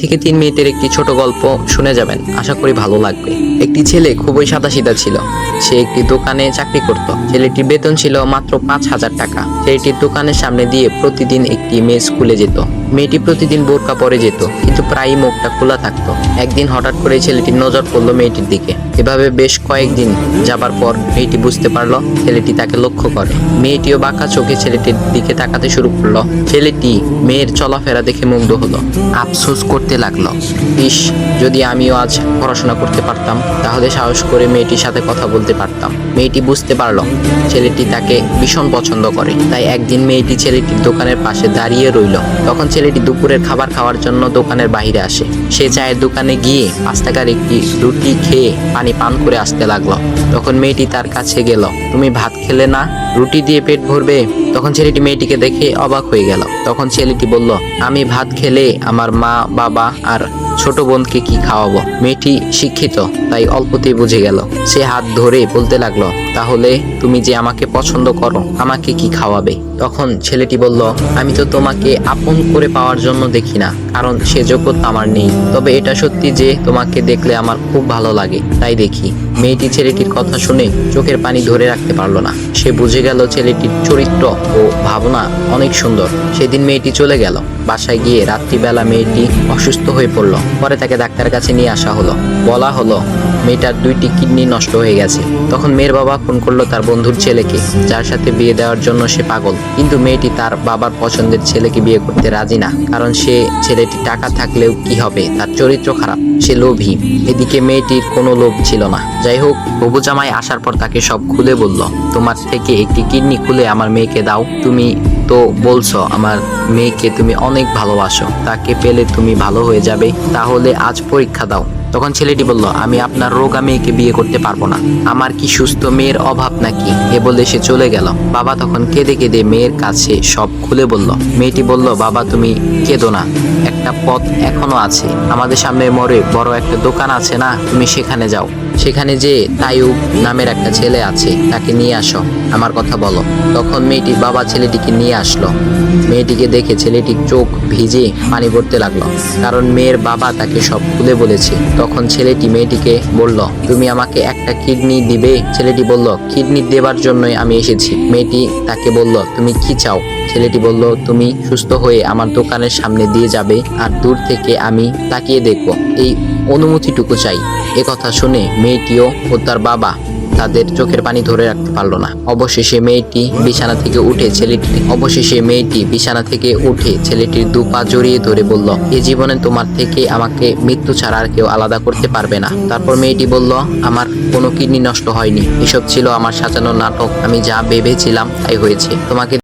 থেকে 3 মিনিটের একটি ছোট গল্প শুনে যাবেন, আশা করি ভালো লাগবে। একটি ছেলে খুবই সাদাসিধা ছিল। সে একটি দোকানে চাকরি করত। ছেলেটির বেতন ছিল মাত্র 5,000 টাকা। ছেলেটির দোকানের সামনে দিয়ে প্রতিদিন একটি মেয়ে স্কুলে যেত। মেয়েটি প্রতিদিন বোরকা পরে যেত, কিন্তু প্রায়ই মুখটা খোলা থাকতো। একদিন হঠাৎ করে ছেলেটির নজর পড়লো মেয়েটির দিকে। এভাবে বেশ কয়েকদিন যাবার পর মেয়েটি বুঝতে পারলো ছেলেটি তাকে লক্ষ্য করে। মেয়েটিও বাঁকা চোখে ছেলেটির দিকে তাকাতে শুরু করলো। ছেলেটি মেয়ের চলাফেরা দেখে মুগ্ধ হলো। আফসোস করতে লাগলো, ইস, যদি আমিও আজ পড়াশোনা করতে পারতাম, তাহলে সাহস করে মেয়েটির সাথে কথা বলতে পারতাম। মেয়েটি বুঝতে পারলো ছেলেটি তাকে ভীষণ পছন্দ করে। তাই একদিন মেয়েটি ছেলেটির দোকানের পাশে দাঁড়িয়ে রইল। তখন ছেলেটি দুপুরের খাবার খাওয়ার জন্য দোকানের বাইরে আসে। সে চায়ের দোকানে গিয়ে 5 টাকার একটি রুটি খেয়ে পানি পান করে আসতে লাগলো। তখন মেয়েটি তার কাছে গেল। তুমি ভাত খেলে না, রুটি দিয়ে পেট ভরবে? তখন ছেলেটি মেয়েটিকে দেখে অবাক হয়ে গেল। তখন ছেলেটি বলল, আমি ভাত খেলে আমার মা, বাবা আর ছোট বোনকে কি খাওয়াবো? মেয়েটি শিক্ষিত, তাই অল্পতেই বুঝে গেল। সে হাত ধরে বলতে লাগলো, তাহলে তুমি যে আমাকে পছন্দ করো, আমাকে কি খাওয়াবে? তখন ছেলেটি বলল, আমি তো তোমাকে আপন করে পাওয়ার জন্য দেখি না, কারণ সে যোগ্যতা আমার নেই। তবে এটা সত্যি যে তোমাকে দেখলে আমার খুব ভালো লাগে, তাই দেখি। মেয়েটি ছেলেটির কথা শুনে চোখের পানি ধরে রাখতে পারলো না। সে বুঝে গেল ছেলেটির চরিত্র ও ভাবনা অনেক সুন্দর। সেদিন মেয়েটি চলে গেল। বাসায় গিয়ে রাত্রিবেলা মেয়েটি অসুস্থ হয়ে পড়ল। পরে তাকে ডাক্তারের কাছে নিয়ে আসা হলো। বলা হলো মেয়েটার 2টি কিডনি নষ্ট হয়ে গেছে। তখন মেয়ের বাবা ফোন করলো তার বন্ধুর ছেলেকে, যার সাথে বিয়ে দেওয়ার জন্য সে পাগল। কিন্তু মেয়েটি তার বাবার পছন্দের ছেলেকে বিয়ে করতে রাজি না, কারণ সে ছেলেটি টাকা থাকলেও কি হবে, তার চরিত্র খারাপ, সে লোভী। এদিকে মেয়েটির কোনো লোভ ছিল না। যাই হোক, হবু জামাই আসার পর তাকে সব খুলে বলল, তোমার থেকে একটি কিডনি খুলে আমার মেয়েকে দাও। তুমি তো বলছো আমার মেয়েকে তুমি অনেক ভালোবাসো, তাকে পেলে তুমি ভালো হয়ে যাবে, তাহলে আজ পরীক্ষা দাও। তখন ছেলেটি বলল, আমি আপনার রোগা মেয়েকে বিয়ে করতে পারবো না, আমার কি সুস্থ মেয়ের অভাব নাকি? এ বলে সে চলে গেল। বাবা তখন কেঁদে কেঁদে মেয়ের কাছে সব খুলে বলল। মেয়েটি বলল, বাবা তুমি কেঁদো না, একটা পথ এখনো আছে। আমাদের সামনে মোড়ে বড় একটা দোকান আছে না, তুমি সেখানে যাও। সেখানে যে তাইয়ুব নামের একটা ছেলে আছে, তাকে নিয়ে আসো, আমার কথা বলো। তখন মেয়েটির বাবা ছেলেটিকে নিয়ে আসলো। মেয়েটিকে দেখে ছেলেটির চোখ ভিজে পানি পড়তে লাগলো, কারণ মেয়ের বাবা তাকে সব খুলে বলেছে। তখন ছেলেটি মেয়েটিকে বলল, তুমি আমাকে একটা কিডনি দিবে? ছেলেটি বলল, কিডনি দেবার জন্যই আমি এসেছি। মেয়েটি তাকে বলল, তুমি কি চাও? ছেলেটি বলল, তুমি সুস্থ হয়ে আমার দোকানের সামনে দিয়ে যাবে, আর দূর থেকে আমি তাকিয়ে দেখব, এই অনুমতিটুকু চাই। এ কথা শুনে মেয়েটিও ও তার বাবা তাদের চোখের পানি ধরে রাখতে পারলো না। অবশেষে মেয়েটি বিছানা থেকে উঠে ছেলেটির 2 পা জড়িয়ে ধরে বলল, এই জীবনে তোমার থেকে আমাকে মৃত্যু ছাড়া আর কেউ আলাদা করতে পারবে না। তারপর মেয়েটি বলল, আমার কোনো কিডনি নষ্ট হয়নি, এসব ছিল আমার সাজানো নাটক, আমি যা ভেবেছিলাম তাই হয়েছে। তোমাকে